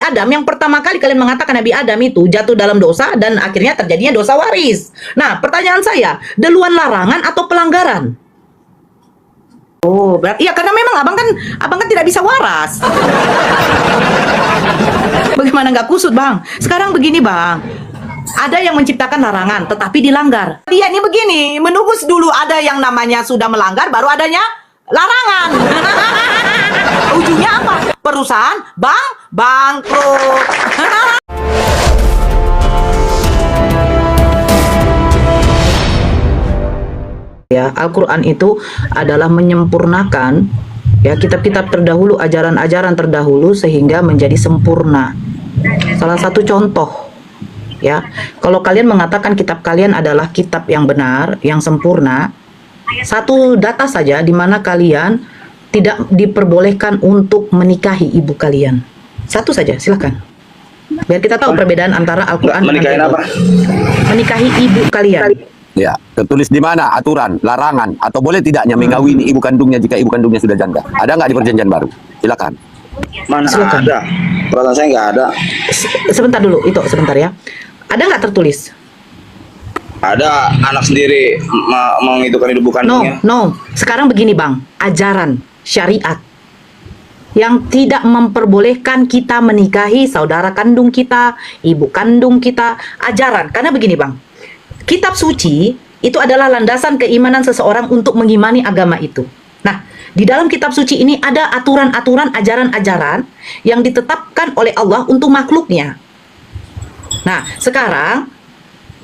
Adam, yang pertama kali kalian mengatakan Nabi Adam itu jatuh dalam dosa dan akhirnya terjadinya dosa waris. Nah, pertanyaan saya, duluan larangan atau pelanggaran? Oh, berarti ya karena memang abang kan tidak bisa waras. Bagaimana nggak kusut, Bang? Sekarang begini, Bang. Ada yang menciptakan larangan, tetapi dilanggar. Dia ini begini, menunggu dulu ada yang namanya sudah melanggar, baru adanya larangan. Ujungnya apa? Perusahaan bangkrut. Ya, Al-Quran itu adalah menyempurnakan ya kitab-kitab terdahulu, ajaran-ajaran terdahulu sehingga menjadi sempurna. Salah satu contoh ya, kalau kalian mengatakan kitab kalian adalah kitab yang benar, yang sempurna, satu data saja di mana kalian tidak diperbolehkan untuk menikahi ibu kalian. Satu saja, silakan. Biar kita tahu perbedaan antara Al-Quran dan menikahi apa? Menikahi ibu kalian. Ya, tertulis di mana aturan, larangan, atau boleh tidaknya mengawini ibu kandungnya jika ibu kandungnya sudah janda? Ada nggak di perjanjian baru? Silakan. Mana Silakan. ada? Perasaan saya nggak ada. Sebentar dulu, itu sebentar ya. Ada nggak tertulis? Ada anak sendiri menghidupkan ibu kandungnya. No. Sekarang begini, Bang. Ajaran syariat yang tidak memperbolehkan kita menikahi saudara kandung kita, ibu kandung kita. Ajaran. Karena begini, Bang. Kitab suci itu adalah landasan keimanan seseorang untuk mengimani agama itu. Nah, di dalam kitab suci ini ada aturan-aturan, ajaran-ajaran yang ditetapkan oleh Allah untuk makhluknya. Nah, sekarang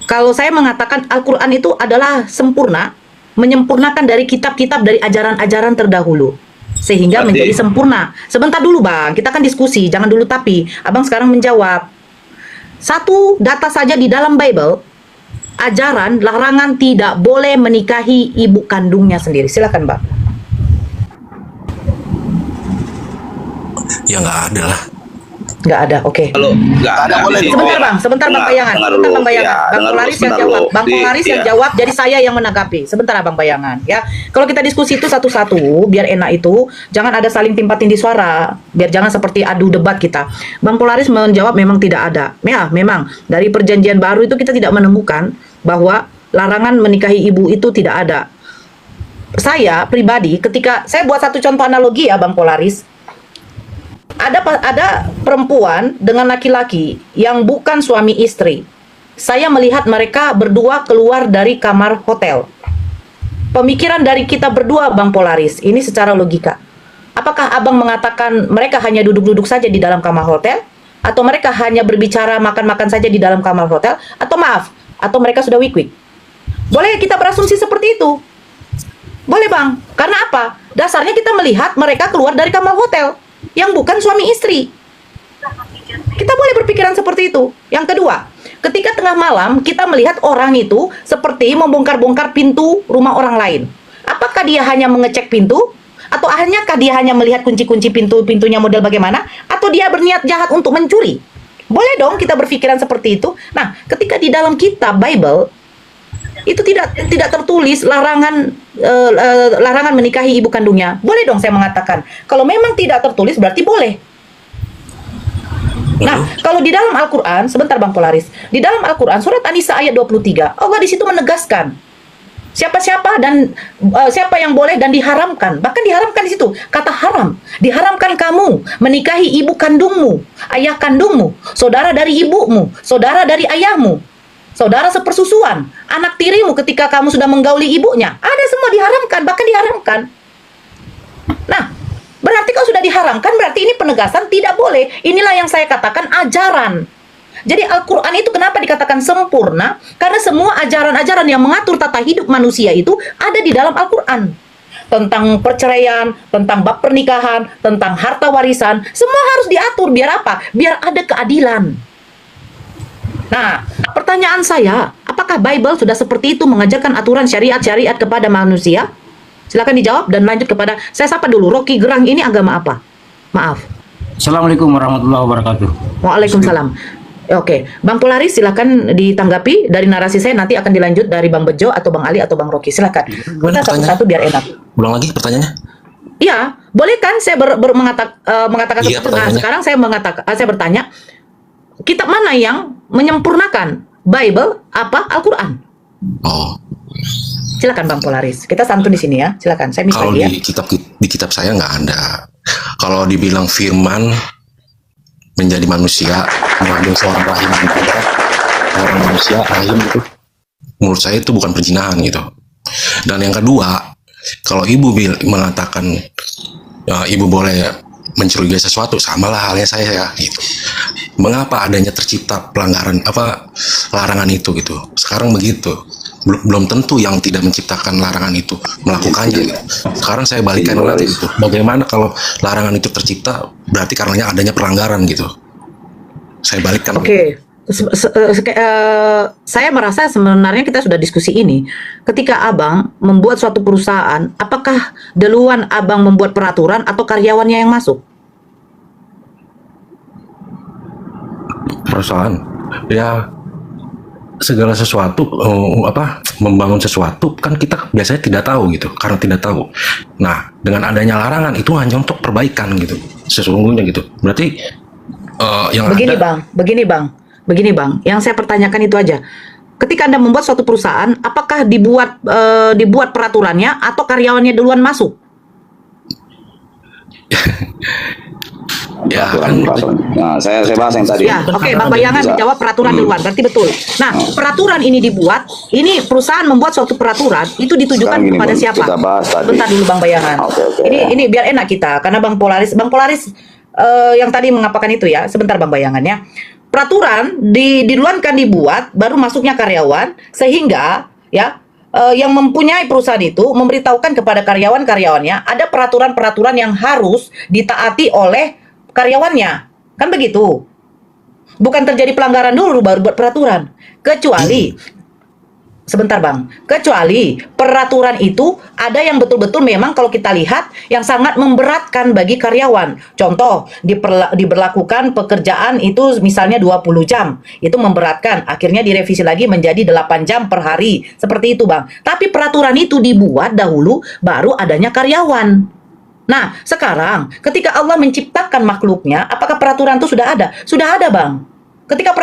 kalau saya mengatakan Al-Quran itu adalah sempurna, menyempurnakan dari kitab-kitab dari ajaran-ajaran terdahulu sehingga menjadi sempurna. Sebentar dulu, Bang, kita kan diskusi, jangan dulu tapi Abang sekarang menjawab. Satu data saja di dalam Bible, ajaran larangan tidak boleh menikahi ibu kandungnya sendiri. Silakan, Mbak. Ya nggak ada lah. Nggak ada, oke. Kalau nggak ada, boleh. Sebentar Bang Bayangan. Sebentar Bang Bayangan. Bang Polaris yang jawab. Bang Polaris yang jawab, jadi saya yang menanggapi. Sebentar Bang Bayangan, ya. Kalau kita diskusi itu satu-satu, biar enak itu, jangan ada saling timpa tindih suara, biar jangan seperti adu debat kita. Bang Polaris menjawab memang tidak ada. Ya, memang dari perjanjian baru itu kita tidak menemukan bahwa larangan menikahi ibu itu tidak ada. Saya pribadi, ketika saya buat satu contoh analogi ya, Bang Polaris. Ada perempuan dengan laki-laki yang bukan suami istri. Saya melihat mereka berdua keluar dari kamar hotel. Pemikiran dari kita berdua, Bang Polaris, ini secara logika. Apakah Abang mengatakan mereka hanya duduk-duduk saja di dalam kamar hotel? Atau mereka hanya berbicara makan-makan saja di dalam kamar hotel? Atau maaf, atau mereka sudah wik-wik? Boleh kita berasumsi seperti itu? Boleh, Bang. Karena apa? Dasarnya kita melihat mereka keluar dari kamar hotel yang bukan suami istri. Kita boleh berpikiran seperti itu. Yang kedua, ketika tengah malam kita melihat orang itu seperti membongkar-bongkar pintu rumah orang lain. Apakah dia hanya mengecek pintu? Atau dia hanya melihat kunci-kunci pintunya model bagaimana? Atau dia berniat jahat untuk mencuri? Boleh dong kita berpikiran seperti itu. Nah, ketika di dalam kitab Bible itu tidak tertulis larangan menikahi ibu kandungnya. Boleh dong saya mengatakan. Kalau memang tidak tertulis berarti boleh. Nah, kalau di dalam Al-Quran, sebentar Bang Polaris, di dalam Al-Quran surat An-Nisa ayat 23, Allah di situ menegaskan siapa-siapa dan siapa yang boleh dan diharamkan. Bahkan diharamkan di situ kata haram. Diharamkan kamu menikahi ibu kandungmu, ayah kandungmu, saudara dari ibumu, saudara dari ayahmu, saudara sepersusuan, anak tirimu ketika kamu sudah menggauli ibunya. Ada semua diharamkan, bahkan diharamkan. Nah, berarti kalau sudah diharamkan, berarti ini penegasan tidak boleh. Inilah yang saya katakan ajaran. Jadi Al-Quran itu kenapa dikatakan sempurna? Karena semua ajaran-ajaran yang mengatur tata hidup manusia itu ada di dalam Al-Quran. Tentang perceraian, tentang bab pernikahan, tentang harta warisan, semua harus diatur. Biar apa? Biar ada keadilan. Nah, pertanyaan saya, apakah Bible sudah seperti itu mengajarkan aturan syariat-syariat kepada manusia? Silakan dijawab dan lanjut kepada, saya sapa dulu, Rocky Gerang ini agama apa? Maaf. Assalamualaikum warahmatullahi wabarakatuh. Waalaikumsalam. Oke, Bang Polaris silakan ditanggapi dari narasi saya, nanti akan dilanjut dari Bang Bejo atau Bang Ali atau Bang Rocky. Silakan. Kita satu-satu biar enak. Ulang lagi pertanyaannya. Iya, boleh kan saya mengatakan Iya, seperti itu. Nah, pertanyaannya. sekarang saya bertanya, kitab mana yang menyempurnakan? Bible apa Al-Quran? Oh, Silakan Bang Polaris. Kita santun di sini ya. Silakan. Saya minta kalau ya. di kitab saya nggak ada. Kalau dibilang firman menjadi manusia, mengambil seorang rahim itu, orang manusia rahim itu, menurut saya itu bukan perzinahan gitu. Dan yang kedua, kalau ibu mengatakan ya, ibu boleh mencurigai sesuatu, samalah halnya saya ya gitu. Mengapa adanya tercipta pelanggaran larangan itu gitu? Sekarang begitu. Belum tentu yang tidak menciptakan larangan itu melakukannya gitu. Sekarang saya balikan nanti itu. Bagaimana kalau larangan itu tercipta berarti karenanya adanya pelanggaran gitu. Saya balikkan. Oke. Saya merasa sebenarnya kita sudah diskusi ini. Ketika Abang membuat suatu perusahaan, apakah duluan Abang membuat peraturan atau karyawannya yang masuk? Perusahaan ya, segala sesuatu membangun sesuatu kan kita biasanya tidak tahu gitu, karena tidak tahu. Nah, dengan adanya larangan itu hanya untuk perbaikan gitu sesungguhnya gitu. Berarti yang begini bang, yang saya pertanyakan itu aja. Ketika Anda membuat suatu perusahaan, apakah dibuat peraturannya atau karyawannya duluan masuk? ya Peraturan. Nah, saya bahas yang tadi. Ya, oke, Bang Bayangan menjawab peraturan duluan, berarti betul. Nah, peraturan ini dibuat, ini perusahaan membuat suatu peraturan, itu ditujukan Sekarang gini, kepada Bang, siapa? kita bahas tadi. Bentar dulu Bang Bayangan. Oke, Ini biar enak kita, karena Bang Polaris yang tadi mengapakan itu ya, sebentar Bang Bayangan ya. Peraturan duluan kan dibuat, baru masuknya karyawan, sehingga ya yang mempunyai perusahaan itu memberitahukan kepada karyawannya ada peraturan-peraturan yang harus ditaati oleh karyawannya, kan begitu? Bukan terjadi pelanggaran dulu baru buat peraturan. Kecuali sebentar Bang, kecuali peraturan itu ada yang betul-betul memang kalau kita lihat yang sangat memberatkan bagi karyawan. Contoh, diberlakukan pekerjaan itu misalnya 20 jam. Itu memberatkan, akhirnya direvisi lagi menjadi 8 jam per hari. Seperti itu Bang. Tapi peraturan itu dibuat dahulu baru adanya karyawan. Nah, sekarang ketika Allah menciptakan makhluknya, apakah peraturan itu sudah ada? Sudah ada, Bang. Ketika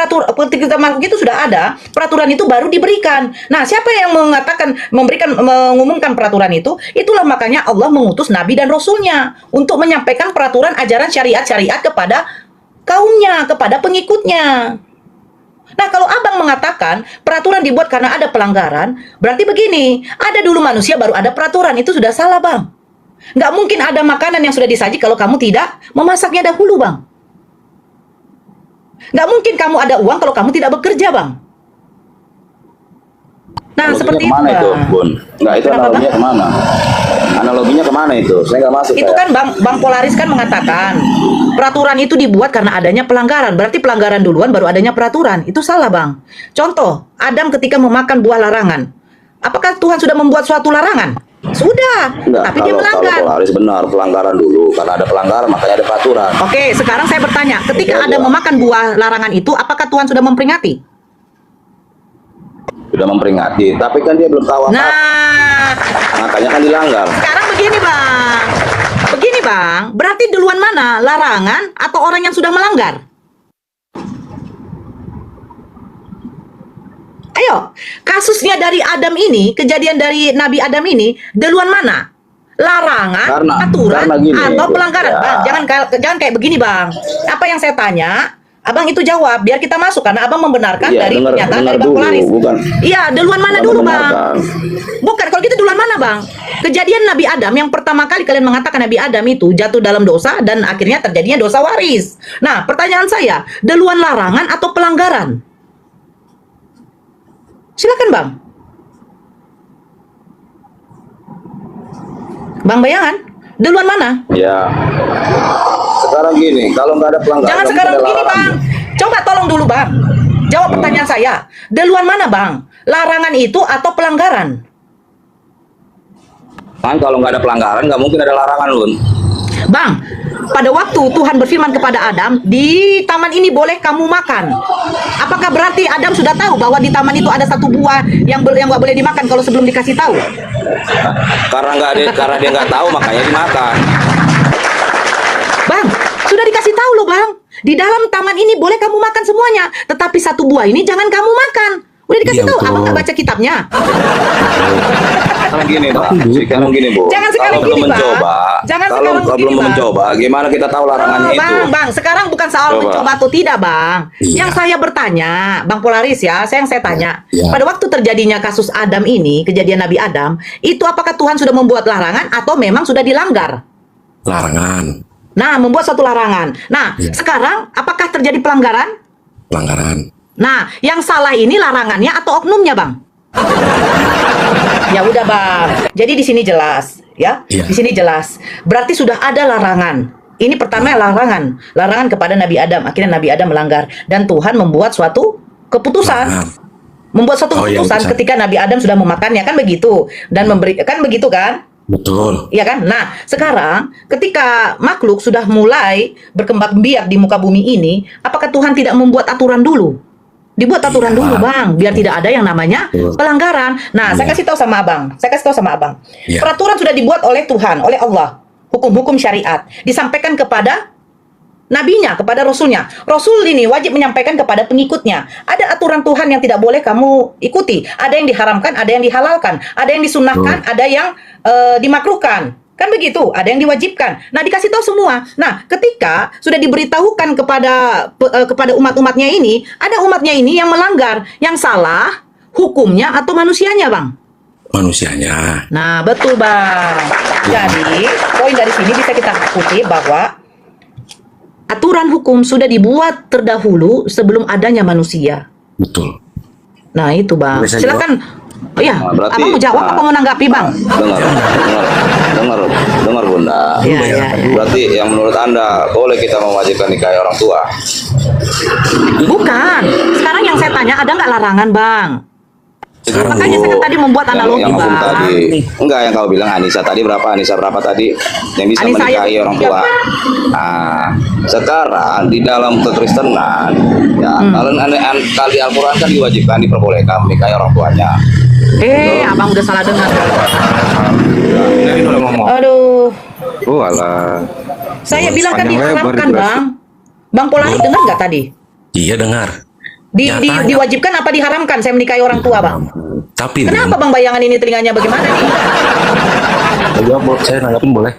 makhluk itu sudah ada, peraturan itu baru diberikan. Nah, siapa yang mengumumkan peraturan itu? Itulah makanya Allah mengutus Nabi dan Rasulnya untuk menyampaikan peraturan ajaran syariat-syariat kepada kaumnya, kepada pengikutnya. Nah, kalau Abang mengatakan peraturan dibuat karena ada pelanggaran, berarti begini, ada dulu manusia baru ada peraturan, itu sudah salah, Bang. Nggak mungkin ada makanan yang sudah disaji kalau kamu tidak memasaknya dahulu, Bang. Nggak mungkin kamu ada uang kalau kamu tidak bekerja, Bang. Nah, seperti itu, kemana itu, Bang. Bun? Nggak, itu Kenapa, analoginya Bang? kemana? Analoginya kemana itu? Saya nggak masuk. Itu saya. kan Bang Polaris kan mengatakan peraturan itu dibuat karena adanya pelanggaran. Berarti pelanggaran duluan baru adanya peraturan. Itu salah, Bang. Contoh, Adam ketika memakan buah larangan. Apakah Tuhan sudah membuat suatu larangan? Sudah, Enggak, tapi dia melanggar. Kalau Polaris benar, pelanggaran dulu. Karena ada pelanggaran, makanya ada peraturan. Oke, sekarang saya bertanya, ketika Ya, Adam ya. memakan buah larangan itu, apakah Tuhan sudah memperingati? Sudah memperingati, tapi kan dia belum tahu apa. Nah, Makanya kan dilanggar. sekarang begini, Bang. Begini, Bang. Berarti duluan mana? Larangan atau orang yang sudah melanggar? Ayo, kasusnya dari Adam ini, kejadian dari Nabi Adam ini, duluan mana? Larangan, aturan, karena gini, atau pelanggaran? ya. Bang, jangan kayak begini, Bang. Apa yang saya tanya, Abang itu jawab, biar kita masuk, karena Abang membenarkan Iya, dari dengar pernyataan dari Bang dulu, Polaris. bukan. Iya, duluan mana Bukan dulu, membenarkan. Bang? Bukan, kalau gitu duluan mana, Bang? Kejadian Nabi Adam, yang pertama kali kalian mengatakan Nabi Adam itu jatuh dalam dosa, dan akhirnya terjadinya dosa waris. Nah, pertanyaan saya, duluan larangan atau pelanggaran? Silakan, Bang. Bang Bayangan, duluan mana? Ya. Sekarang gini, kalau nggak ada pelanggaran. Jangan nggak sekarang ada begini, larangan. Bang. Coba tolong dulu, Bang. Jawab pertanyaan saya. Duluan mana, Bang? Larangan itu atau pelanggaran? Kan kalau nggak ada pelanggaran, nggak mungkin ada larangan, Lun. Bang, pada waktu Tuhan berfirman kepada Adam, di taman ini boleh kamu makan. Apakah berarti Adam sudah tahu bahwa di taman itu ada satu buah yang nggak boleh dimakan kalau sebelum dikasih tahu? Karena dia nggak tahu makanya dimakan. Bang, sudah dikasih tahu loh bang. Di dalam taman ini boleh kamu makan semuanya, tetapi satu buah ini jangan kamu makan. Udah dikasih Iya, tahu, betul. abang nggak baca kitabnya? Sekarang gini bu. Jangan sekarang kalau belum gini, Bang. mencoba, Jangan kalau sekarang belum begini, Bang. mencoba, gimana kita tahu larangannya itu? Bang, sekarang bukan soal Coba. mencoba atau tidak, Bang. Iya. Yang saya bertanya, Bang Polaris ya, yang saya tanya. Iya. Pada waktu terjadinya kasus Adam ini, kejadian Nabi Adam, itu apakah Tuhan sudah membuat larangan atau memang sudah dilanggar? Larangan, Nah, membuat suatu larangan. Nah, Iya. sekarang apakah terjadi pelanggaran? pelanggaran. Nah, yang salah ini larangannya atau oknumnya, Bang? Ya udah, Bang. Jadi di sini jelas, ya. Iya. Di sini jelas. Berarti sudah ada larangan. Ini pertama larangan kepada Nabi Adam. Akhirnya Nabi Adam melanggar dan Tuhan membuat suatu keputusan. Larangan. Membuat suatu Oh, iya, keputusan bisa. ketika Nabi Adam sudah memakannya, kan begitu. Dan memberi, kan begitu kan? Betul. Iya kan? Nah, sekarang ketika makhluk sudah mulai berkembang biak di muka bumi ini, apakah Tuhan tidak membuat aturan dulu? Dibuat aturan Iya. dulu, Bang, biar tidak ada yang namanya Betul. pelanggaran. Nah, saya Iya. kasih tahu sama Abang. Iya. Peraturan sudah dibuat oleh Tuhan, oleh Allah. Hukum-hukum syariat disampaikan kepada nabinya, kepada rasulnya. Rasul ini wajib menyampaikan kepada pengikutnya. Ada aturan Tuhan yang tidak boleh kamu ikuti. Ada yang diharamkan, ada yang dihalalkan. Ada yang disunahkan, ada yang dimakruhkan. Kan begitu, ada yang diwajibkan. Nah, dikasih tahu semua. Nah, ketika sudah diberitahukan kepada umat-umatnya ini, ada umatnya ini yang melanggar. Yang salah hukumnya atau manusianya, Bang? Manusianya. Nah, betul, Bang. Jadi, poin dari sini bisa kita kutip bahwa aturan hukum sudah dibuat terdahulu sebelum adanya manusia. Betul. Nah, itu, Bang. Boleh saya Silakan. Oh iya, Nah, berarti- Abang mau jawab apa mau nanggapi, Bang? Dengar Bunda. Iya, iya, iya. Berarti yang menurut Anda boleh kita mewajibkan nikahi orang tua? Bukan. Sekarang yang saya tanya, ada nggak larangan, Bang? Sekarang Makanya saya kan tadi membuat analogi, yang Bang. tadi, enggak yang kau bilang Anissa tadi berapa? Anissa berapa tadi? Yang bisa Anissa menikahi yang orang tiga, tua. Pak. Nah, sekarang di dalam kekristenan, ya, kalau di Al-Quran kan diwajibkan diperbolehkan menikahi orang tuanya. Abang udah salah dengar. Ini udah ngomong. Aduh, Oh alah. saya bilang kan Panjang lebar diharamkan, dijelasin. Bang. Bang Polaris dengar nggak tadi? Iya dengar. Nyatanya. Diwajibkan apa diharamkan saya menikahi orang tua, Bang? Tapi Kenapa Bang bayangan ini telinganya bagaimana nih? saya nanggapin boleh.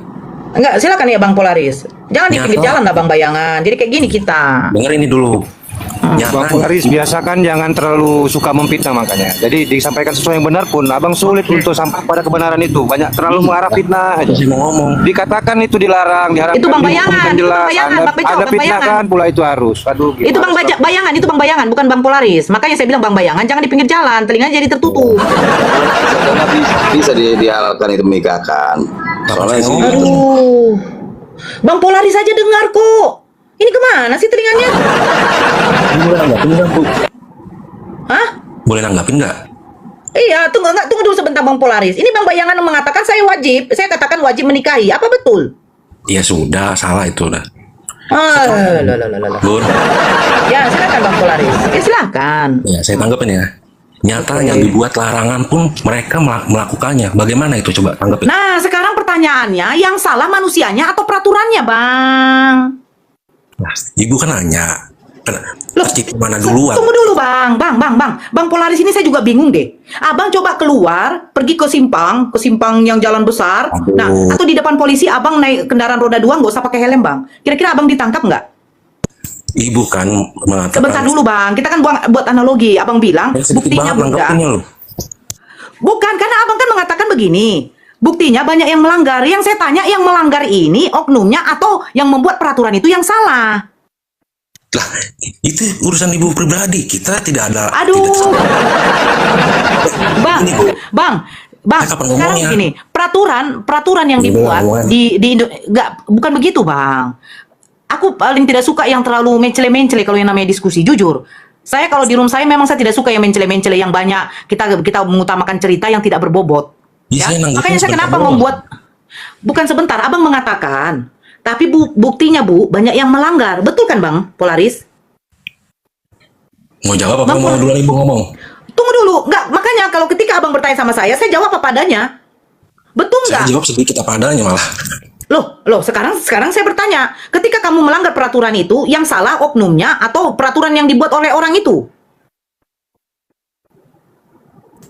Enggak, silakan ya Bang Polaris. Jangan di Nyata. pinggir jalan lah Bang bayangan. Jadi kayak gini kita. Dengar ini dulu. Bang Nyatanya. Polaris biasakan jangan terlalu suka memfitnah makanya. Jadi disampaikan sesuai yang benar pun abang sulit untuk sampai pada kebenaran itu. Banyak terlalu mengarah fitnah aja. Saya mau ngomong. Dikatakan itu dilarang, diharapkan Itu Bang Bayangan, dihukumkan itu Bang jelas. Bayangan, Anda, Bang Bejo, Anda Bang fitnahkan Bayangan. pula itu harus. Aduh, Itu Bang Bayangan, itu Bang Bayangan, bukan Bang Polaris. Makanya saya bilang Bang Bayangan jangan di pinggir jalan, telinganya jadi tertutup. Karena bisa dihalalkan itu menikahkan. Soalnya sih, Aduh. Bang Polaris aja dengar kok. Ini kemana sih telinganya? Boleh nanggapin nggak, Bu? Hah? Boleh nanggapin nggak? Iya, tunggu dulu sebentar Bang Polaris. Ini Bang Bayangan mengatakan saya katakan wajib menikahi. Apa betul? Ya sudah, salah itu udah. Lah. Bun, Ya, silakan Bang Polaris. Ya, silakan. ya saya tanggapin ya. Nyatanya dibuat larangan pun mereka melakukannya. Bagaimana itu coba tanggapin? Nah, sekarang pertanyaannya, yang salah manusianya atau peraturannya, Bang? Nah, ibu kan nanya. Loh, Pasti mana duluan? Tunggu dulu, Bang. Bang Polaris ini saya juga bingung deh. Abang coba keluar, pergi ke simpang yang jalan besar. Aduh. Nah, atau di depan polisi Abang naik kendaraan roda 2 nggak usah pakai helm, Bang. Kira-kira Abang ditangkap nggak? Ibu kan mengatakan. Sebentar dulu, Bang. Kita kan buat analogi. Abang bilang Ya, sedikit buktinya banget mudah. nanggapinnya loh. Bukan, karena Abang kan mengatakan begini. Buktinya banyak yang melanggar. Yang saya tanya, yang melanggar ini oknumnya atau yang membuat peraturan itu yang salah? Lah, itu urusan ibu pribadi. Kita tidak ada. Aduh. Tidak Bang, Ini, Bu. Bang, Saya kapan sekarang ngomongnya? gini, peraturan yang Ini dibuat ngomongnya. bukan begitu, Bang. Aku paling tidak suka yang terlalu mencele-mencele kalau yang namanya diskusi, jujur. Saya kalau di room saya memang saya tidak suka yang mencele-mencele yang banyak kita mengutamakan cerita yang tidak berbobot. Ya, saya nanggapin Makanya saya sebentar kenapa doang. membuat bukan sebentar, Abang mengatakan Tapi buktinya Bu, banyak yang melanggar. Betul kan Bang Polaris? Mau jawab apa Bang, mau dulu ibu ngomong? Tunggu dulu, nggak, makanya kalau ketika abang bertanya sama saya jawab apa adanya. Betul Saya nggak? jawab sedikit apa adanya malah. Loh, sekarang saya bertanya, ketika kamu melanggar peraturan itu, yang salah oknumnya atau peraturan yang dibuat oleh orang itu?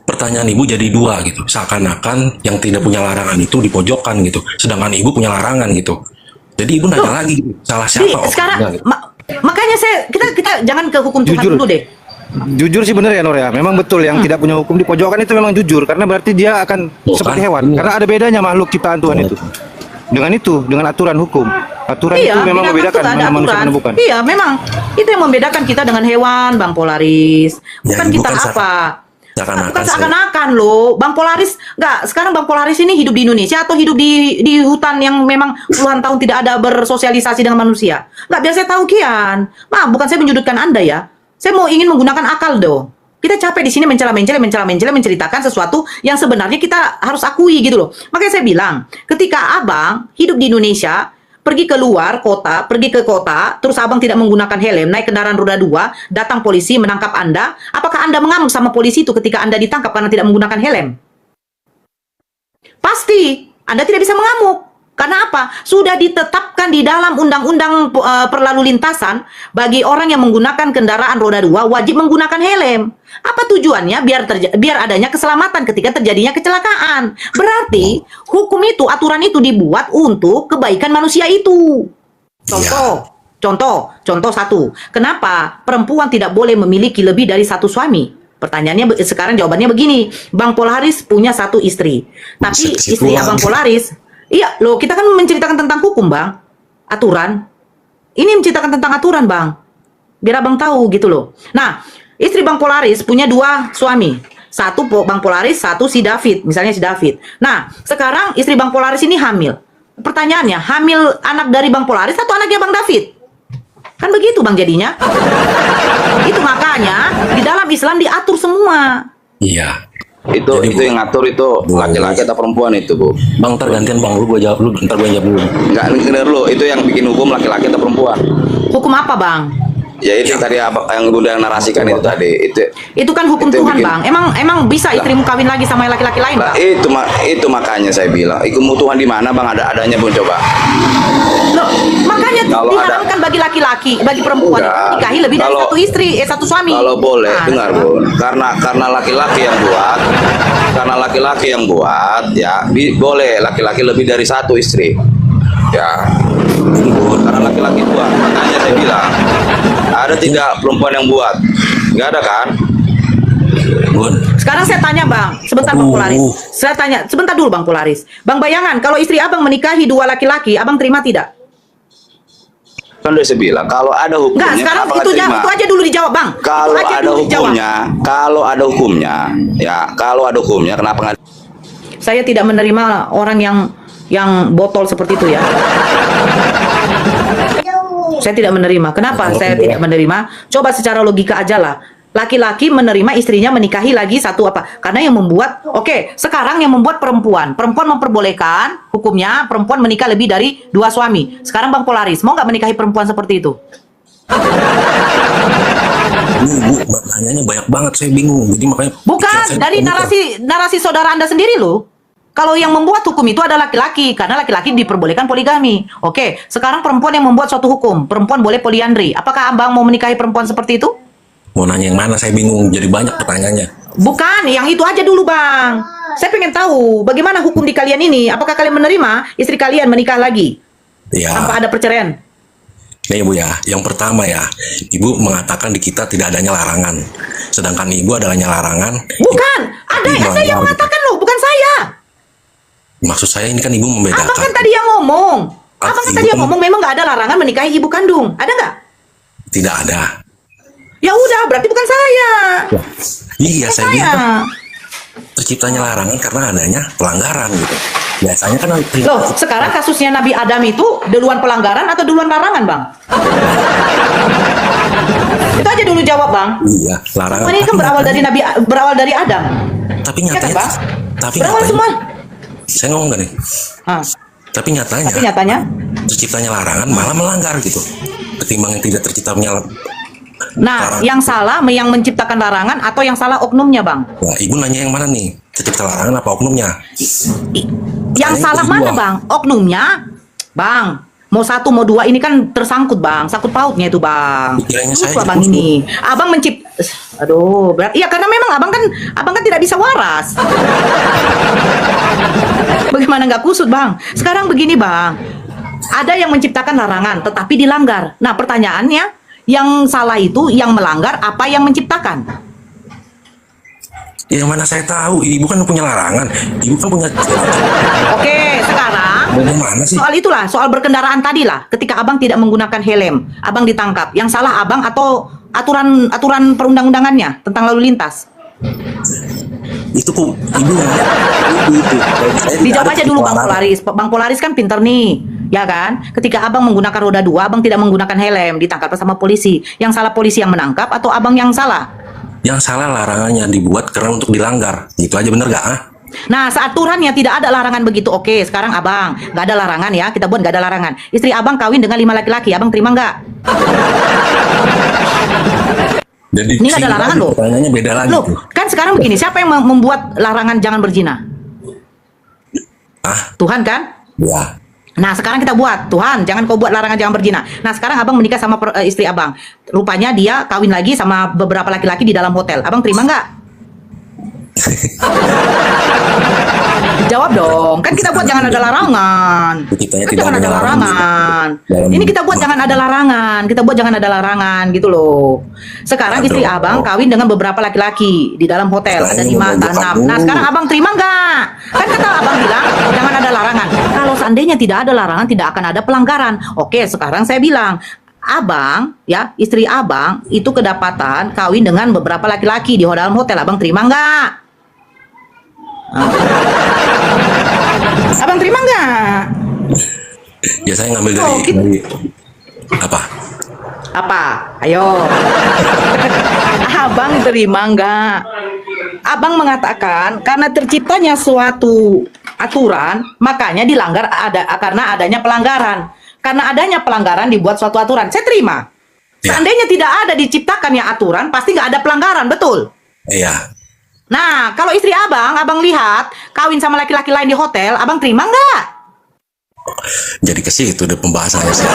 Pertanyaan ibu jadi dua gitu, seakan-akan yang tidak punya larangan itu dipojokkan gitu, sedangkan ibu punya larangan gitu. Jadi ibu nanya Loh, lagi gitu, salah Jadi siapa? sekarang gitu. makanya kita jangan ke hukum Tuhan Jujur. dulu deh. Jujur sih benar ya Nur ya. Memang betul yang tidak punya hukum di pojokan itu memang jujur karena berarti dia akan Bukan. seperti hewan. Karena ada bedanya makhluk ciptaan Tuhan itu. Dengan aturan hukum. Aturan itu memang binatang membedakan tuh ada mana manusia aturan. mana bukan. Iya, memang itu yang membedakan kita dengan hewan, Bang Polaris. Ya, Bukan Ibu kita kan apa? seakan-akan Bukan saya- seakan-akan loh, Bang Polaris. Nggak, sekarang Bang Polaris ini hidup di Indonesia atau hidup di hutan yang memang puluhan tahun tidak ada bersosialisasi dengan manusia. Nggak, biar saya tahu Kian. Bukan saya menyudutkan Anda ya. Saya mau ingin menggunakan akal dong. Kita capek di sini mencela-mencela menceritakan sesuatu yang sebenarnya kita harus akui gitu loh. Makanya saya bilang, ketika Abang hidup di Indonesia, pergi keluar kota, pergi ke kota, terus Abang tidak menggunakan helm, naik kendaraan roda 2, datang polisi menangkap Anda, apakah Anda mengamuk sama polisi itu ketika Anda ditangkap karena tidak menggunakan helm? Pasti Anda tidak bisa mengamuk. Karena apa? Sudah ditetapkan di dalam undang-undang perlalu lintasan, bagi orang yang menggunakan kendaraan roda 2 wajib menggunakan helm. Apa tujuannya? Biar adanya keselamatan ketika terjadinya kecelakaan. Berarti hukum itu, aturan itu dibuat untuk kebaikan manusia itu. Contoh satu. Kenapa perempuan tidak boleh memiliki lebih dari satu suami? Pertanyaannya sekarang jawabannya begini. Bang Polaris punya satu istri. Tapi istri Abang Polaris, iya loh, kita kan menceritakan tentang hukum Bang. Aturan. Ini menceritakan tentang aturan Bang. Biar Abang tahu gitu loh. Nah, istri Bang Polaris punya 2 suami. Satu Bang Polaris, satu si David. Misalnya si David. Nah, sekarang istri Bang Polaris ini hamil. Pertanyaannya, hamil anak dari Bang Polaris atau anaknya Bang David? Kan begitu Bang jadinya. Itu makanya di dalam Islam diatur semua. Iya. Itu yang ngatur itu laki-laki atau perempuan itu, Bu? Bang, ntar gantian bang, lu gua jawab lu, ntar gua jawab dulu. Enggak, bener lu, itu yang bikin hukum laki-laki atau perempuan? Hukum apa Bang? Ya itu tadi yang Bunda narasikan itu tadi. Itu kan hukum Itu Tuhan bikin- Bang. Emang bisa istrimu kawin lagi sama laki-laki lain Nah, Bang? itu makanya saya bilang, hukum Tuhan di mana Bang, adanya Bung, coba. Loh, makanya Kalau diharamkan bagi laki-laki, bagi perempuan Enggak. nikahi lebih dari Kalau- satu istri, satu suami. Kalau boleh, Nah, dengar Bun, karena laki-laki yang buat, ya boleh laki-laki lebih dari satu istri, ya. Karena laki-laki buat, makanya saya bilang, ada tidak perempuan yang buat? Nggak ada kan? Bun, Sekarang saya tanya Bang, sebentar Bang Polaris. Saya tanya, sebentar dulu Bang Polaris. Bang bayangan, kalau istri Abang menikahi 2 laki-laki, Abang terima tidak? Kan udah saya bilang, kalau ada hukumnya, Enggak, sekarang kenapa nggak terima? itu aja dulu dijawab Bang. Kalau Itu aja ada dulu dijawab. hukumnya, kenapa nggak? Saya tidak menerima orang yang botol seperti itu ya. Saya tidak menerima. Kenapa saya tidak menerima? Coba secara logika aja lah. Laki-laki menerima istrinya menikahi lagi satu apa? Karena yang membuat, sekarang yang membuat perempuan memperbolehkan hukumnya perempuan menikah lebih dari 2 suami. Sekarang Bang Polaris mau nggak menikahi perempuan seperti itu? Bu, nanyanya banyak banget, saya bingung. Jadi makanya Bukan, saya dari narasi saudara Anda sendiri loh. Kalau yang membuat hukum itu adalah laki-laki, karena laki-laki diperbolehkan poligami. Sekarang perempuan yang membuat suatu hukum, perempuan boleh poliandri. Apakah Abang mau menikahi perempuan seperti itu? mau nanya yang mana, saya bingung. Jadi banyak pertanyaannya. Bukan, yang itu aja dulu Bang. Saya pengen tahu, bagaimana hukum di kalian ini? Apakah kalian menerima istri kalian menikah lagi? Ya, Tanpa ada perceraian? nih Bu ya. Yang pertama ya, Ibu mengatakan di kita tidak adanya larangan. Sedangkan Ibu adanya larangan. Bukan, ada Ibu saya yang melanggar. mengatakan loh, bukan saya. Maksud saya ini kan Ibu membedakan. Abang kan tadi yang ngomong. Abang kan tadi yang ngomong memang nggak ada larangan menikahi ibu kandung. Ada nggak? Tidak ada. Ya udah, berarti bukan saya. Iya, saya bilang Saya. terciptanya larangan karena adanya pelanggaran gitu. Biasanya kan Loh, sekarang kasusnya Nabi Adam itu duluan pelanggaran atau duluan larangan, Bang? Itu aja dulu jawab, Bang. Iya, larangan. Ini kan berawal dari Adam. Tapi Iya kan, nyatanya, Bang? tapi Berawal nyatanya, semua. saya ngomong gak nih? Ah, Tapi nyatanya, tapi nyatanya terciptanya larangan malah melanggar gitu. Ketimbang yang tidak terciptanya. Nah, yang salah yang menciptakan larangan atau yang salah oknumnya, Bang? Nah, ibu nanya yang mana nih? Tercipta larangan apa oknumnya? Yang salah mana, Bang? Oknumnya? Bang, mau satu mau dua ini kan tersangkut, Bang. Sangkut pautnya itu, Bang. Pikirannya saya Lupa, Bang kusut. ini. Abang aduh, berarti ya karena memang abang kan tidak bisa waras. Bagaimana nggak kusut, Bang? Sekarang begini, Bang. Ada yang menciptakan larangan tetapi dilanggar. Nah, pertanyaannya, yang salah itu yang melanggar apa yang menciptakan? Yang mana saya tahu, ibu kan punya larangan, ibu kan punya. Oke, sekarang Bagaimana sih? soal itulah, soal berkendaraan tadi lah. Ketika abang tidak menggunakan helm, abang ditangkap. Yang salah abang atau aturan perundang-undangannya tentang lalu lintas? Itu kok ibu itu. Dijawab aja dulu, Bang Polaris. Bang Polaris kan pinter nih, ya kan? Ketika abang menggunakan roda 2, abang tidak menggunakan helm, ditangkap sama polisi. Yang salah polisi yang menangkap atau abang yang salah? Yang salah larangannya dibuat karena untuk dilanggar. Itu aja bener gak? Nah, seaturannya tidak ada larangan begitu. Oke, sekarang abang nggak ada larangan ya. Kita buat nggak ada larangan. Istri abang kawin dengan 5 laki-laki. Abang terima nggak? Jadi Ini nggak ada larangan loh. Pertanyaannya beda lagi. Loh, tuh. kan sekarang begini. Siapa yang membuat larangan jangan berzina? Tuhan kan? Ya. Nah, sekarang kita buat, Tuhan, jangan kau buat larangan jangan berzina. Nah, sekarang abang menikah sama istri abang. Rupanya dia kawin lagi sama beberapa laki-laki di dalam hotel. Abang terima nggak? Jawab dong. Kan kita buat jangan ada larangan. Kita Kan tidak jangan ada ada larangan. dalam- Ini kita buat jangan ada larangan. Kita buat jangan ada larangan gitu loh. Sekarang Aduh. istri abang kawin dengan beberapa laki-laki di dalam hotel. Ada 5, ada 6. Nah, sekarang abang terima nggak? Kan kata abang bilang jangan ada larangan. Kalau seandainya tidak ada larangan, tidak akan ada pelanggaran. Oke, sekarang saya bilang, abang, ya, istri abang itu kedapatan kawin dengan beberapa laki-laki di dalam hotel. Abang terima nggak? Abang terima nggak? Ya saya ngambil Oh, gitu. dari apa? Apa? Ayo. Abang terima nggak? Abang mengatakan karena terciptanya suatu aturan, makanya dilanggar karena adanya pelanggaran. Karena adanya pelanggaran dibuat suatu aturan. Saya terima. Ya. Seandainya tidak ada diciptakannya aturan, pasti nggak ada pelanggaran, betul? Iya. Nah, kalau istri abang lihat kawin sama laki-laki lain di hotel, abang terima nggak? Jadi ke situ deh pembahasannya sih.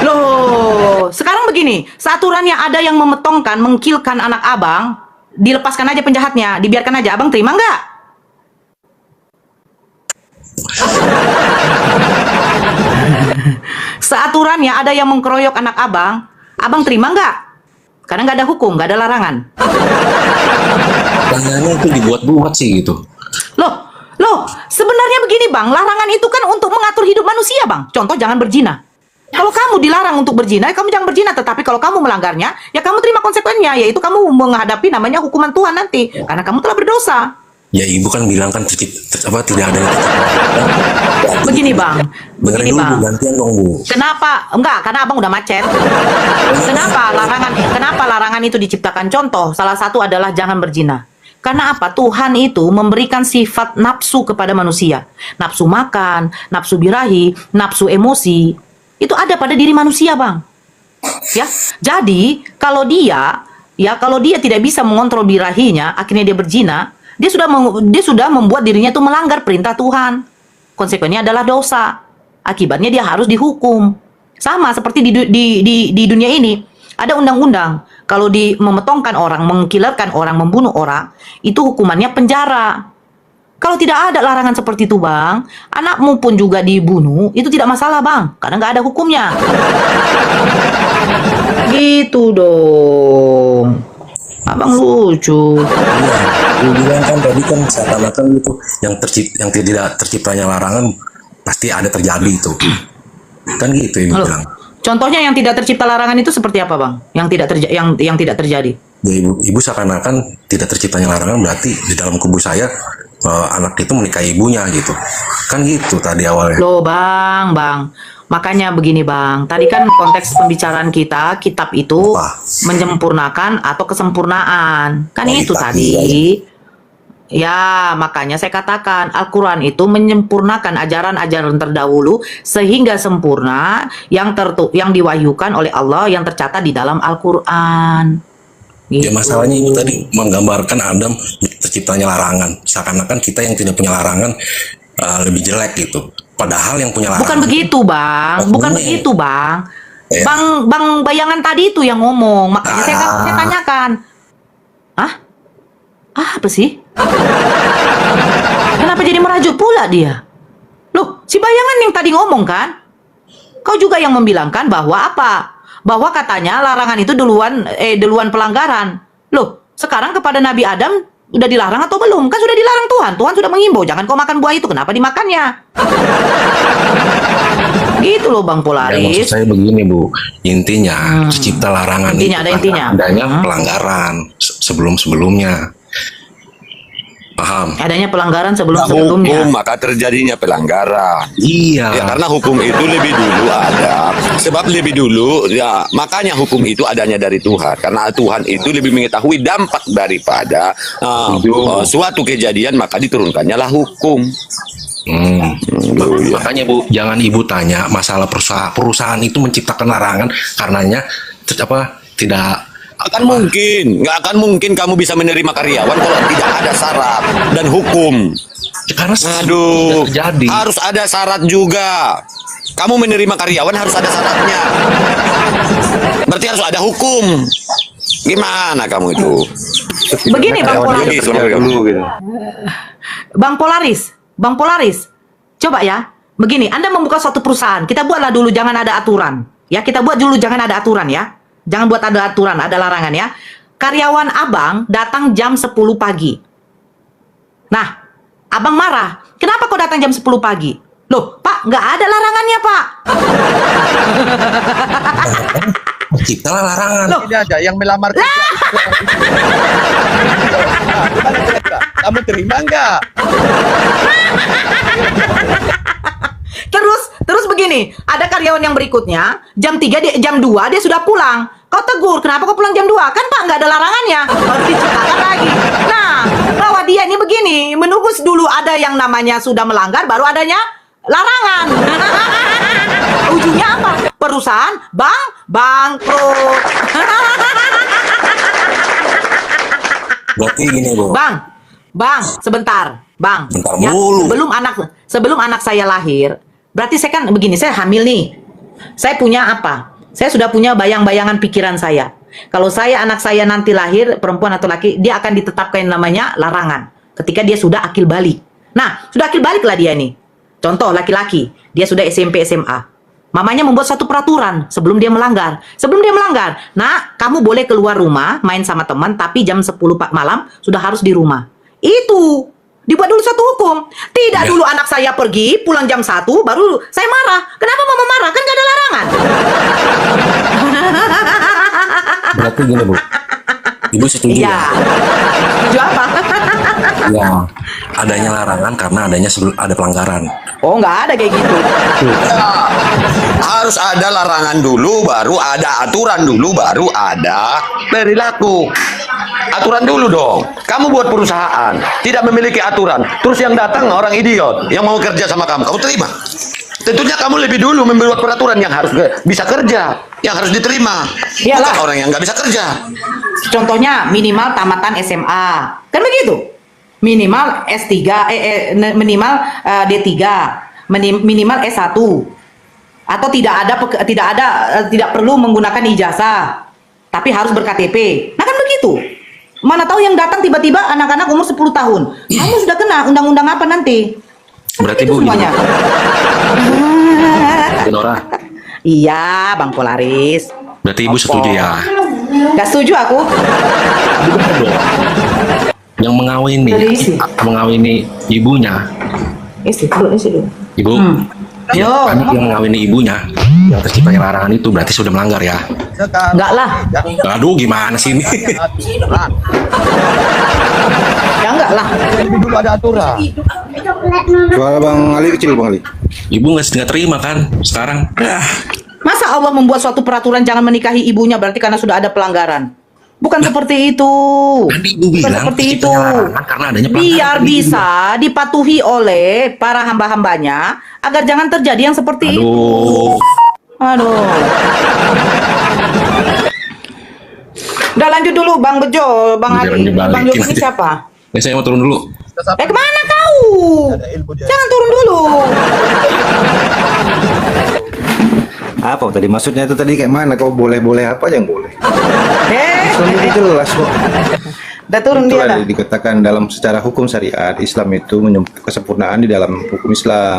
Loh, sekarang begini, seaturannya ada yang memetongkan, mengkilkan anak abang, dilepaskan aja penjahatnya, dibiarkan aja, abang terima nggak? Seaturannya ada yang mengkeroyok anak abang terima nggak? Karena nggak ada hukum, nggak ada larangan. Larangannya itu dibuat-buat sih gitu. Loh, sebenarnya begini bang, larangan itu kan untuk mengatur hidup manusia bang. Contoh jangan berzina. Kalau kamu dilarang untuk berzina, ya kamu jangan berzina. Tetapi kalau kamu melanggarnya, ya kamu terima konsekuensinya, yaitu kamu menghadapi namanya hukuman Tuhan nanti, karena kamu telah berdosa. Ya ibu kan bilang kan tidak ada yang Begini bang, Dengerin begini dulu bang. Bu, gantian dong Bu. Kenapa? Enggak, karena abang udah macet. Kenapa larangan itu diciptakan? Contoh, salah satu adalah jangan berzina. Karena apa? Tuhan itu memberikan sifat nafsu kepada manusia. Nafsu makan, nafsu birahi, nafsu emosi. Itu ada pada diri manusia, Bang. Ya. Jadi, kalau dia tidak bisa mengontrol birahinya, akhirnya dia berzina, dia sudah membuat dirinya itu melanggar perintah Tuhan. Konsekuensinya adalah dosa. Akibatnya dia harus dihukum. Sama seperti di dunia ini. Ada undang-undang. Kalau memetongkan orang, mengkilerkan orang, membunuh orang, itu hukumannya penjara. Kalau tidak ada larangan seperti itu, Bang, anakmu pun juga dibunuh, itu tidak masalah, Bang. Karena nggak ada hukumnya. Gitu dong. Abang lucu. Iya, lu bilang kan tadi kan seakan-akan gitu yang tidak terciptanya larangan pasti ada terjadi itu. Kan gitu ibu Halo. bilang. Contohnya yang tidak tercipta larangan itu seperti apa, Bang? Yang tidak terjadi. Ya, ibu seakan-akan tidak terciptanya larangan berarti di dalam kubu saya anak itu menikahi ibunya gitu. Kan gitu tadi awalnya. Loh, Bang. Makanya begini, Bang. Tadi kan konteks pembicaraan kita, kitab itu Apa? menyempurnakan atau kesempurnaan. Kan Oh, itu kitab, tadi. iya. Ya, makanya saya katakan Al-Quran itu menyempurnakan ajaran-ajaran terdahulu sehingga sempurna yang diwahyukan oleh Allah yang tercatat di dalam Al-Quran. Ya masalahnya ibu tadi menggambarkan Adam terciptanya larangan, seakan-akan kita yang tidak punya larangan lebih jelek gitu. Padahal yang punya larangan Bukan begitu, Bang. Bukan Ini. begitu, Bang. Ya. Bang bayangan tadi itu yang ngomong. Makanya saya tanyakan. Hah? Apa sih? Kenapa jadi merajuk pula dia? Loh, si bayangan yang tadi ngomong kan? Kau juga yang membilangkan bahwa apa? Bahwa katanya larangan itu duluan pelanggaran. Loh, sekarang kepada Nabi Adam udah dilarang atau belum? Kan sudah dilarang Tuhan. Tuhan sudah mengimbau, jangan kau makan buah itu. Kenapa dimakannya? Gitu loh Bang Ya, maksud Polaris. saya begini Bu, intinya tercipta larangan Intinya, itu ada karena intinya. adanya pelanggaran sebelum-sebelumnya. Paham? Adanya pelanggaran Hukum sebelum-sebelumnya. maka terjadinya pelanggaran. Iya. Ya karena hukum itu lebih dulu ada. Sebab lebih dulu ya makanya hukum itu adanya dari Tuhan. Karena Tuhan itu lebih mengetahui dampak daripada suatu kejadian maka diturunkannya lah hukum. Makanya Bu, jangan Ibu tanya masalah perusahaan itu menciptakan larangan karenanya tidak Nggak akan mungkin kamu bisa menerima karyawan kalau tidak ada syarat dan hukum. karena Aduh, terjadi. harus ada syarat juga. Kamu menerima karyawan harus ada syaratnya. Berarti harus ada hukum. Gimana kamu itu? Begini Bang Polaris. Bang Polaris. Coba ya. Begini, Anda membuka suatu perusahaan, kita buatlah dulu jangan ada aturan. Ya, kita buat dulu jangan ada aturan ya. Jangan buat ada aturan, ada larangan ya. Karyawan Abang datang jam 10 pagi. Nah, Abang marah. Kenapa kok datang jam 10 pagi? Loh, Pak, nggak ada larangannya, Pak. Menciptakan larangan. Loh, Ini ada yang melamar kerja. Kamu terima nggak? Terus begini, ada karyawan yang berikutnya, jam 2 dia sudah pulang. Kau tegur, kenapa kau pulang jam 2? Kan Pak, nggak ada larangannya. Baru diciptakan lagi. Nah, bahwa dia ini begini, menunggu dulu ada yang namanya sudah melanggar, baru adanya larangan. Ujungnya apa? Perusahaan bangkrut. Berarti gini Bu. Bang, sebentar, Bang. Bentar Ya, mulu. sebelum anak saya lahir, berarti saya kan begini, saya hamil nih. Saya punya apa? Saya sudah punya bayang-bayangan pikiran saya. Kalau anak saya nanti lahir, perempuan atau laki, dia akan ditetapkan namanya larangan. Ketika dia sudah akil balik. Nah, sudah akil balik lah dia nih. Contoh, laki-laki. Dia sudah SMP, SMA. Mamanya membuat satu peraturan sebelum dia melanggar. Nah, kamu boleh keluar rumah, main sama teman, tapi jam 10 malam sudah harus di rumah. Itu dibuat dulu satu hukum. Tidak dulu anak saya pergi, pulang jam 1, baru saya marah. Kenapa mama marah? Kan gak ada larangan. Berarti gini Bu. Ibu setuju Iya. ya? Setuju apa? Ya. Adanya larangan karena ada pelanggaran. Oh, nggak ada kayak gitu. Harus ada larangan dulu, baru ada aturan dulu, baru ada perilaku. Aturan dulu dong. Kamu buat perusahaan, tidak memiliki aturan. Terus yang datang orang idiot, yang mau kerja sama kamu terima. Tentunya kamu lebih dulu membuat peraturan yang harus bisa kerja, yang harus diterima. Iyalah. Bukan orang yang nggak bisa kerja. Contohnya minimal tamatan SMA. Kan begitu? Minimal S3, minimal D3, minimal S1. Atau tidak perlu menggunakan ijazah, tapi harus ber-KTP. Nah kan begitu. Mana tahu yang datang tiba-tiba anak-anak umur 10 tahun. Kamu sudah kena undang-undang apa nanti? Kan Berarti begitu Bu, semuanya. Bu Nora, Iya, Bang Polaris. berarti Ibu setuju ya? Gak setuju aku. Yang mengawini ibunya, Isi dulu. Ibu, Yo, anak yang mengawini ibunya, yang terciptanya larangan itu berarti sudah melanggar ya? enggak lah. Aduh, gimana sih ini? Ya enggak lah. Lebih dulu ada aturan. Suara Bang Ali kecil, Bang Ali. Ibu nggak terima kan sekarang? Masa Allah membuat suatu peraturan jangan menikahi ibunya berarti karena sudah ada pelanggaran? Bukan seperti itu. Tadi ibu Bukan bilang seperti itu. terciptanya larangan karena adanya Biar pelanggaran tadi, bisa dipatuhi oleh para hamba-hambanya agar jangan terjadi yang seperti itu. Aduh. Udah lanjut dulu Bang Bejo, Bang Jangan Ali. dibalikin Bang Yogi ini aja. siapa? Ini saya mau turun dulu. Kemana kau? Jangan turun dulu. Apa tadi maksudnya itu tadi kayak mana? Kau boleh-boleh apa yang boleh? Islam itu jelas kok. Udah turun dia Itulah dah. dikatakan dalam secara hukum syariat Islam itu kesempurnaan di dalam hukum Islam.